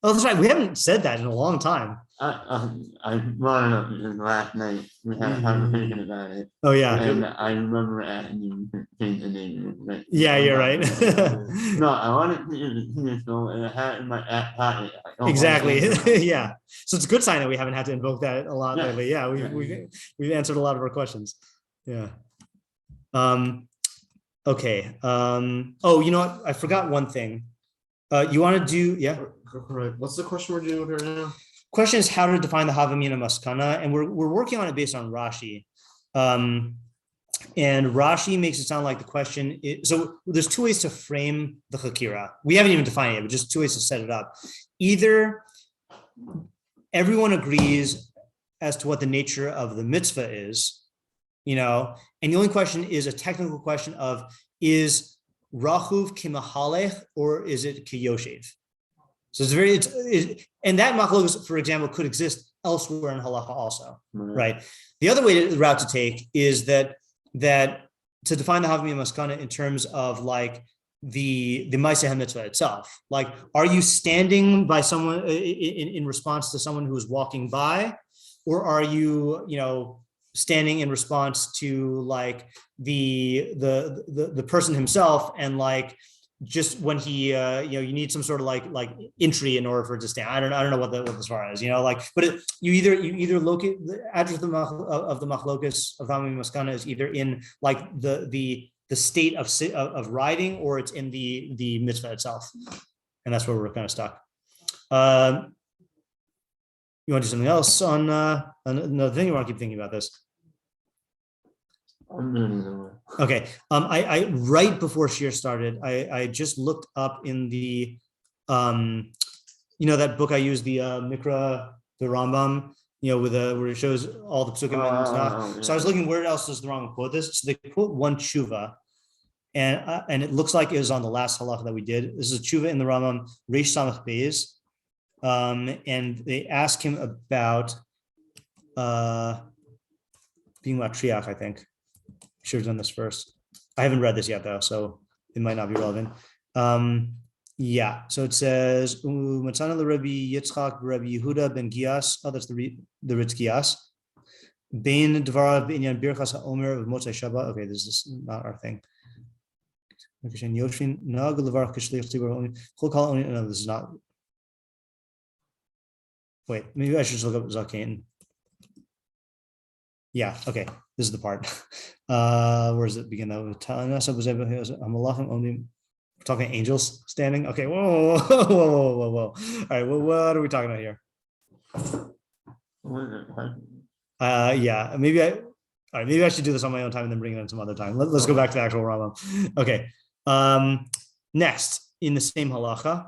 Oh, that's right. We haven't said that in a long time. I brought it up last night. We had a conversation about it. Oh yeah. And I remember asking you to change the name. Right? Yeah, you're right. No, I wanted to finish though, and I had it in my pocket. Exactly. Yeah. So it's a good sign that we haven't had to invoke that a lot lately. Yeah, we've answered a lot of our questions. Yeah. Okay. Oh, you know what? I forgot one thing. You want to do, yeah? Right. What's the question we're dealing with right now? Question is how to define the hava, amina, maskanah, and we're working on it based on Rashi. And Rashi makes it sound like the question is, so there's two ways to frame the chakira. We haven't even defined it, but just two ways to set it up. Either everyone agrees as to what the nature of the mitzvah is, you know, and the only question is a technical question of, is rachuv kimahalech or is it kiyoshev? So it's and that machlokess, for example, could exist elsewhere in halacha also, right? The other route to take is that to define the hava maskanah in terms of like the ma'aseh mitzvah itself. Like, are you standing by someone in response to someone who is walking by, or are you, you know, standing in response to like the person himself, and like just when he you know, you need some sort of like entry in order for it to stand. I don't know what the svara is, you know, like, but you either locate the address of the machlokess of hava maskanah is either in like the state of riding, or it's in the mitzvah itself, and that's where we're kind of stuck. You want to do something else on another thing? You want to keep thinking about this? Okay. I right before Shir started, I just looked up in the, you know, that book I used, the Mikra, the Rambam, you know, with where it shows all the psukim and stuff. Yeah. So I was looking, where else does the Rambam quote this? So they quote one tshuva, and it looks like it was on the last halacha that we did. This is a tshuva in the Rambam, Reish Samach Beis. And they ask him about being matriach, I think. Should have done this first. I haven't read this yet though, so it might not be relevant. Yeah, so it says Matzana Rabbi Yitzchak Rabbi Yehuda ben Gias. Oh, that's the Ritz Gias. Bein Dvarav B'inyan Birchas HaOmer of Motzei Shabbat. Okay, this is not our thing. No, this is not. Wait, maybe I should just look up Zakein. Yeah, okay, this is the part. Where does it begin? We're talking angels standing. Okay, whoa. All right, well, what are we talking about here? Yeah, maybe I should do this on my own time and then bring it in some other time. Let's go back to the actual Rambam. Okay, next in the same halacha.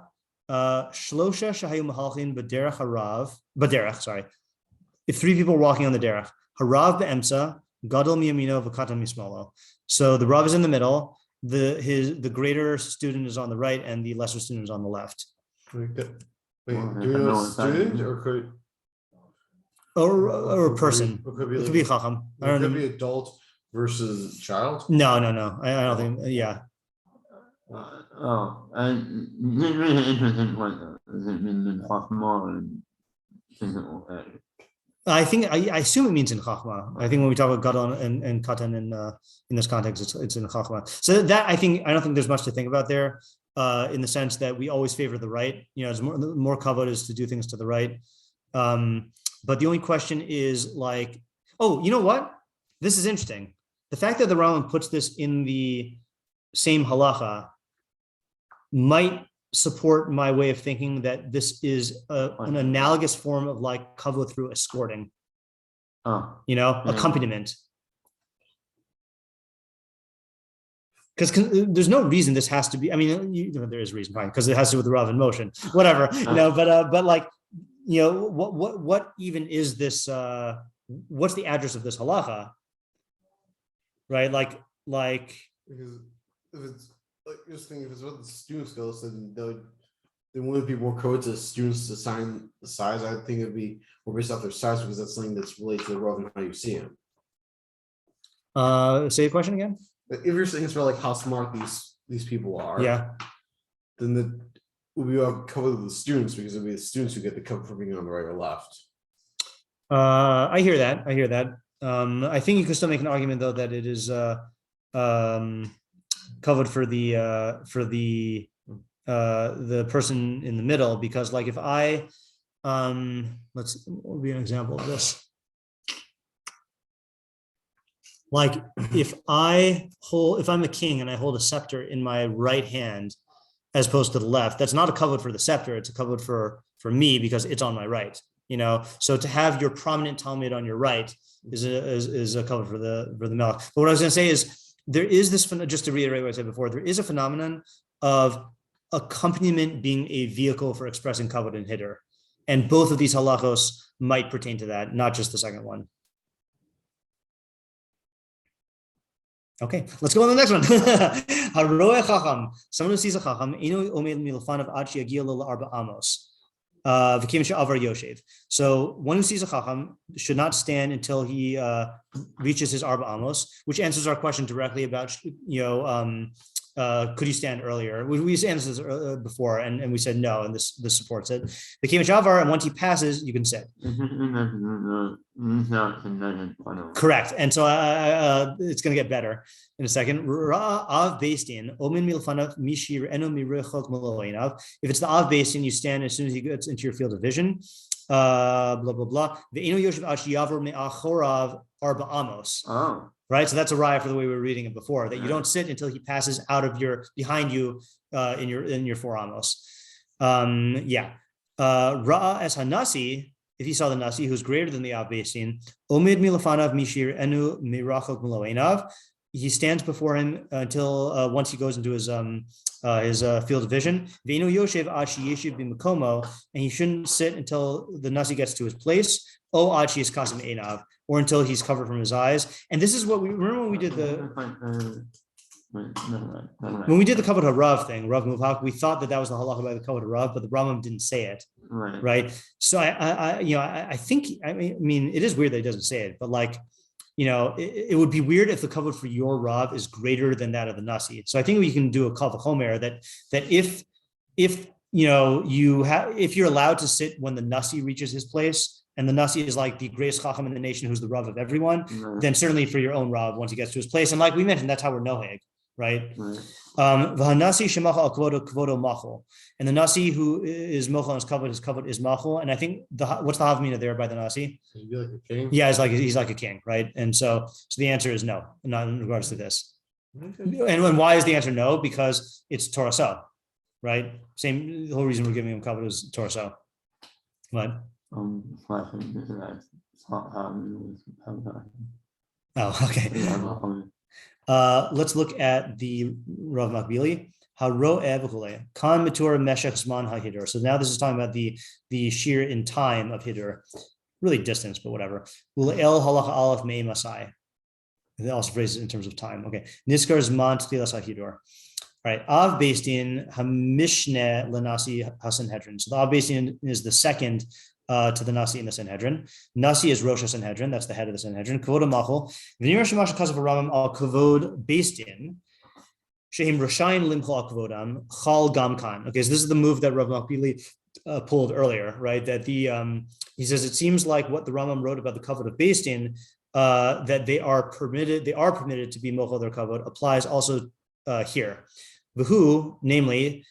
Shlosha shahayu mahalchin baderech harav, baderech, sorry. if three people are walking on the derech, harav be'emsa, gadol miyamino v'katan mismalo. So the Rav is in the middle, the greater student is on the right, and the lesser student is on the left. Wait, do we know a student Or a person? It could be chacham. It could be adult versus child. No. I don't think. Yeah. And it's really interesting point though. Does it mean in Chachma and I think I assume it means in chachma. I think when we talk about gadol and katan in this context, it's in chachma. So that I don't think there's much to think about there, in the sense that we always favor the right. It's more kavod is to do things to the right. But the only question is like, oh, you know what? This is interesting. The fact that the Rambam puts this in the same halacha might support my way of thinking that this is an analogous form of like kavod through escorting, accompaniment. Because there's no reason this has to be. I mean, there is a reason, fine, because it has to do with the Rav in motion, whatever. But like, what even is this? What's the address of this halacha? Right, like because if it's like just think if it's what the students go, so they wouldn't be more code to students to assign the size. I think it'd be more based off their size because that's something that's related to the Rav and how you see him. Say the question again. But if you're saying it's about like how smart these people are, Yeah, then we will cover the students because it'll be the students who get the cover for being on the right or left. I hear that. I think you can still make an argument though that it is covered for the person in the middle, because like if I what would be an example of this? Like if I'm a king and I hold a scepter in my right hand as opposed to the left, that's not a kavod for the scepter, it's a kavod for me because it's on my right. So to have your prominent Talmud on your right is a kavod for the melech. But what I was going to say is there is this, just to reiterate what I said before, there is a phenomenon of accompaniment being a vehicle for expressing kavod and hiddur, and both of these halachos might pertain to that, not just the second one. Okay, let's go on to the next one. Haroeh chacham, someone who sees a chacham, eno omed milfanav ad sheyagia lo la'arba amos. So one who sees a chacham should not stand until he reaches his arba amos, which answers our question directly about could you stand earlier? We answered this before, and we said no, and this supports it. The Kimish Avar, and once he passes, you can sit. Correct, and so it's going to get better in a second. Av Beistin, Omin Milfanav Mishir Eno Mirechok Maloinav. If it's the Av Beistin, you stand as soon as he gets into your field of vision. Blah blah blah. The Eno Yoshev Ashiyavor Me'achorav Arba Amos. Oh. Right, so that's a raya for the way we were reading it before. That you don't sit until he passes out of behind you in your four amos. Ra'a es hanasi. If he saw the nasi who's greater than the av beisin, omid milafanav mishir enu mirachok miloenav. He stands before him until once he goes into his field of vision. Ve'inu yoshev ashi yeshiv b'makomo, and he shouldn't sit until the nasi gets to his place. O achi is kasim enav, or until he's covered from his eyes. And this is what we remember when we did the kavod harav thing, Rav Muvhak. We thought that was the halacha by the kavod harav, but the Rambam didn't say it. Right. So I think I mean it is weird that he doesn't say it, but like it would be weird if the kavod for your Rav is greater than that of the nasi. So I think we can do a kal v'chomer that if you're allowed to sit when the nasi reaches his place, and the nasi is like the greatest chacham in the nation, who's the Rav of everyone, then certainly for your own Rav once he gets to his place. And like we mentioned, that's how we're noheg, right? V'hanasi shemacha al kvodo machol, and the nasi who is mochel on his kavod is machol. And I think what's the amina there by the nasi? He'd be like a king. Yeah, he's like a king, right? And so the answer is no, not in regards to this. And why is the answer no? Because it's Torah so, right? The whole reason we're giving him kavod is Torah so. What? Oh, okay. Let's look at the Rav Makbili. Kan matur meshach zman hiddur. So now this is talking about the shear in time of hiddur. really distance, but whatever. El halacha aleph mei masai. It also phrases in terms of time. Okay. Niskar zman tchilas hiddur. All right. Av based in hamishne lenasi hasanhedrin. So the Av based in is the second to the nasi in the Sanhedrin. Nasi is Rosh Sanhedrin. That's the head of the Sanhedrin. Kavod machol. V'nir shemash kasav Rambam al kavod based in. Shehim Rashayin Limchol al Kavodam Chal Gamkan. Okay, so this is the move that Rambam Bekius pulled earlier, right? That the he says it seems like what the Rambam wrote about the kavod of based in, that they are permitted to be mochel their kavod, applies also here. V'hu, namely,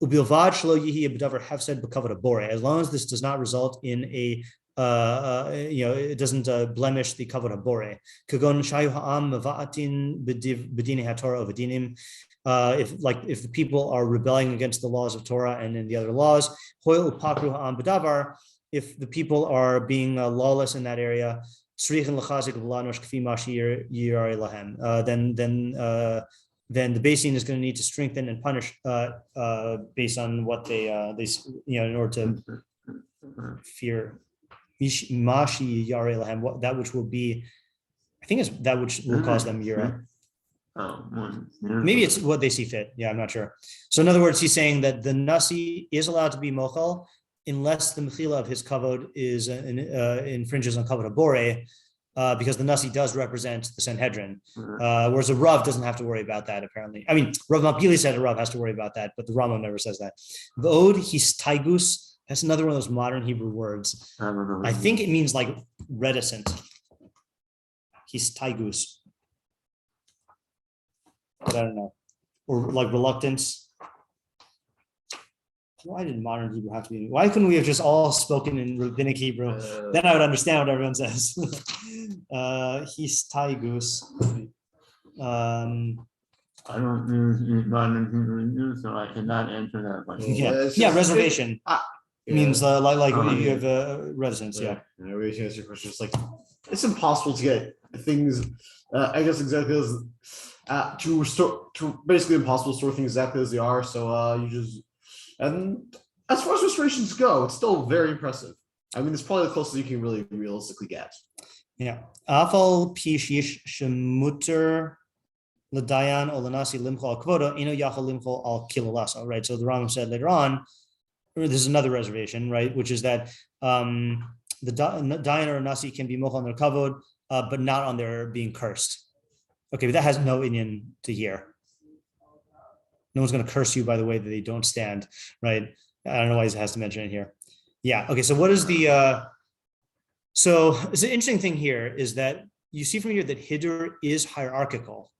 ubilvad shelo yihi b'davar hefsed b'kavod habore. As long as this does not result in a it doesn't blemish the kavod habore. Kagon shayu ha'am mava'atin b'dinei haTorah v'dinim. If the people are rebelling against the laws of Torah and in the other laws, hoil upakru ha'am b'davar. If the people are being lawless in that area, then the beis is going to need to strengthen and punish based on what they in order to fear that which will be, I think it's that which will cause them yira. Maybe it's what they see fit. Yeah, I'm not sure. So in other words, he's saying that the nasi is allowed to be mochel unless the mechila of his kavod is infringes on kavod habore, because the nasi does represent the Sanhedrin, whereas a Rav doesn't have to worry about that, apparently. I mean, Rambam Bekius said a Rav has to worry about that, but the Rambam never says that. V'od histaigus, that's another one of those modern Hebrew words. I think it means like reticent. Histaigus. But I don't know. Or like reluctance. Why did modern Hebrew have to be? Why couldn't we have just all spoken in rabbinic Hebrew? Then I would understand what everyone says. Histaigus. I don't use modern Hebrew, so I cannot answer that question. Yeah, reservation means like you have residence. Yeah. I really answer your question. It's like it's impossible to get things. I guess exactly as to basically impossible to store things exactly as they are. So you just. And as far as restorations go, it's still very impressive. I mean, it's probably the closest you can really realistically get. Yeah. Afal pishish shemuter l'dayan or l'nasi limchol al kvoda ino yachol limchol al kilalasa. Right. So the Rambam said later on, there's another reservation, right, which is that the dayan or nasi can be mochel on their kavod, but not on their being cursed. Okay, but that has no inyan to hear. No one's going to curse you by the way that they don't stand, right? I don't know why he has to mention it here. Yeah. Okay. So what is the? So it's an interesting thing here is that you see from here that hiddur is hierarchical,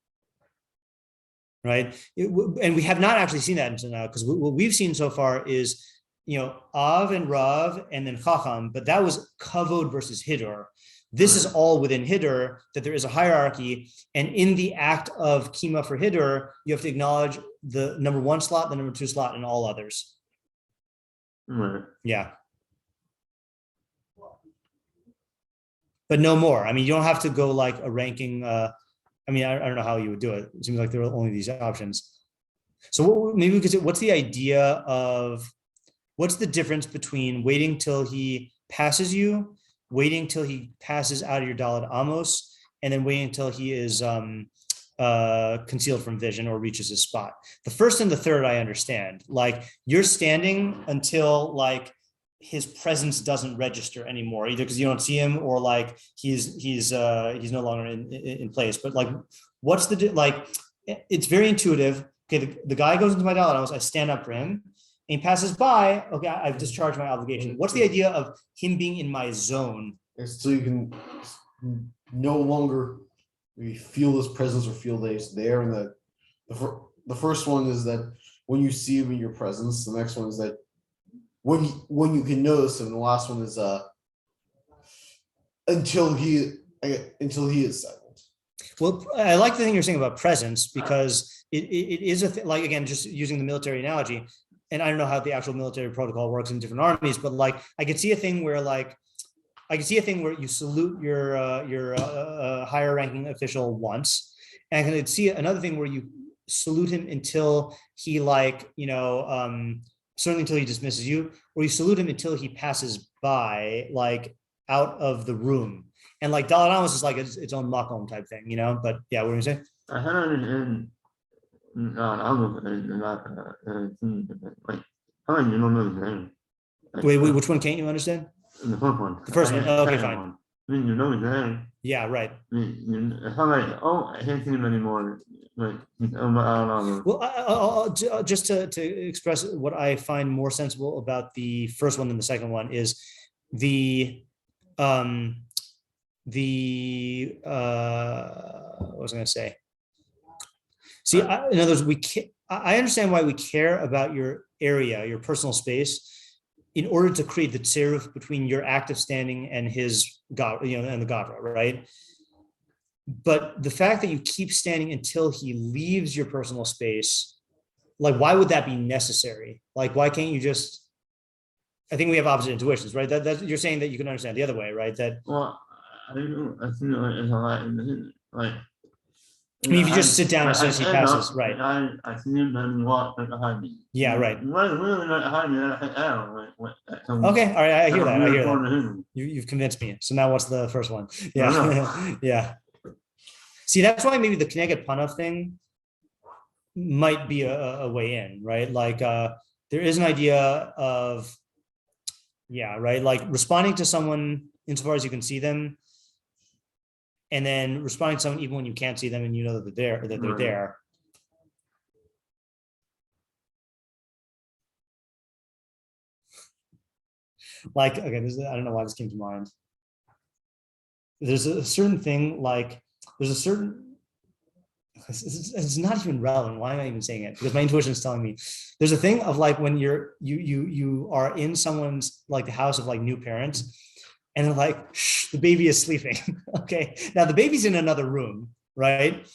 right? And we have not actually seen that until now, because what we've seen so far is Av and Rav and then chacham, but that was kavod versus hiddur. This is all within hiddur, that there is a hierarchy. And in the act of kima for hiddur, you have to acknowledge the number 1 slot, the number 2 slot, and all others. Right. Yeah. But no more. I mean, you don't have to go like a ranking. I don't know how you would do it. It seems like there are only these options. So maybe we could say, what's the difference between waiting till he passes you, waiting till he passes out of your Daled Amos, and then waiting until he is concealed from vision or reaches his spot. The first and the third, I understand. Like you're standing until like his presence doesn't register anymore, either because you don't see him or like he's no longer in place. But like, what's it's very intuitive. Okay, the guy goes into my Daled Amos, I stand up for him. And he passes by, okay, I've discharged my obligation. What's the idea of him being in my zone? So you can no longer feel his presence or feel that he's there. And the first one is that when you see him in your presence. The next one is that when you can notice him. And the last one is until he is settled. Well, I like the thing you're saying about presence, because it is a thing, like, again, just using the military analogy. And I don't know how the actual military protocol works in different armies, but like I could see a thing where you salute your higher ranking official once, and I could see another thing where you salute him until he certainly until he dismisses you, or you salute him until he passes by, like out of the room. And like Dalet Amos is like its own makom type thing, you know. But yeah, what are you saying? I had it in like I don't even know the name. Wait, which one can't you understand? The first one. The first one. Oh, okay, Second fine. one. I mean, you know his name. Yeah, right. I mean, it's not like, oh, I can't see him anymore. Like, I don't know. Well, just to express what I find more sensible about the first one than the second one is what was I going to say? See, in other words, I understand why we care about your area, your personal space, in order to create the tziruf between your active standing and his God, and the gavra, right? But the fact that you keep standing until he leaves your personal space, like, why would that be necessary? Like, why can't you just? I think we have opposite intuitions, right? That you're saying that you can understand the other way, right? That I don't know. I think it's a lot. Like, I mean, if you just sit down as soon as he passes, right? I see him and walk behind me. Yeah, right. Really not behind me. Okay, all right. I hear that. You've convinced me. So now what's the first one? Yeah, yeah. See, that's why maybe the Kneged Panav thing might be a way in, right? Like there is an idea of, yeah, right? Like responding to someone insofar as you can see them, and then responding to someone even when you can't see them and you know that they're there. Like, okay, I don't know why this came to mind. There's a certain thing, like there's a certain, it's not even relevant. Why am I even saying it? Because my intuition is telling me there's a thing of like when you are in someone's, like the house of like new parents, and they're like, shh, the baby is sleeping. Okay, now the baby's in another room, right?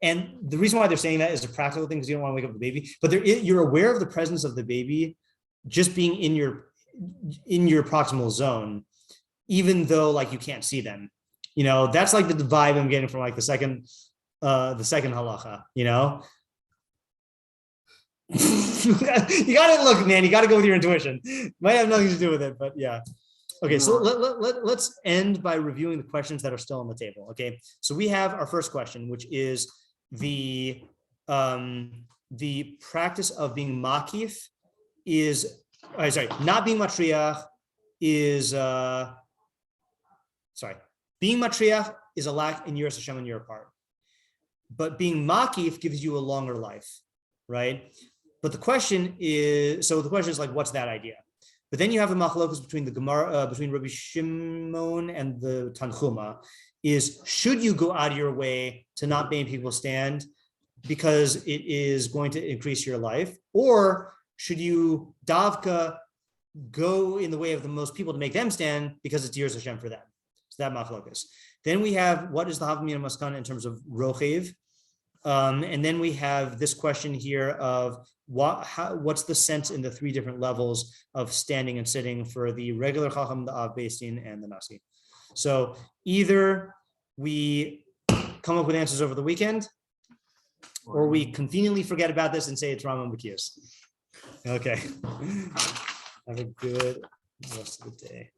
And the reason why they're saying that is a practical thing because you don't want to wake up the baby, but you're aware of the presence of the baby just being in your proximal zone, even though like you can't see them. You know, that's like the vibe I'm getting from like the second halacha, you know. You gotta look, man, you gotta go with your intuition. Might have nothing to do with it, but yeah. Okay, so let's end by reviewing the questions that are still on the table. Okay, so we have our first question, which is the practice of being makif is, not being matriach is, being matriach is a lack in Yiras Hashem on your part, but being makif gives you a longer life, right? But the question is like, what's that idea? But then you have a machlokess between the Gemara, between Rabbi Shimon and the Tנחomã, is should you go out of your way to not make people stand because it is going to increase your life, or should you davka go in the way of the most people to make them stand because it's Yiras Hashem for them? So that machlokess. Then we have what is the hava, amina, maskanah in terms of rochev, and then we have this question here of what's the sense in the three different levels of standing and sitting for the regular chacham, the Aav, beis, and the nasi. So either we come up with answers over the weekend, or we conveniently forget about this and say it's Rambam Bekius. Okay. Have a good rest of the day.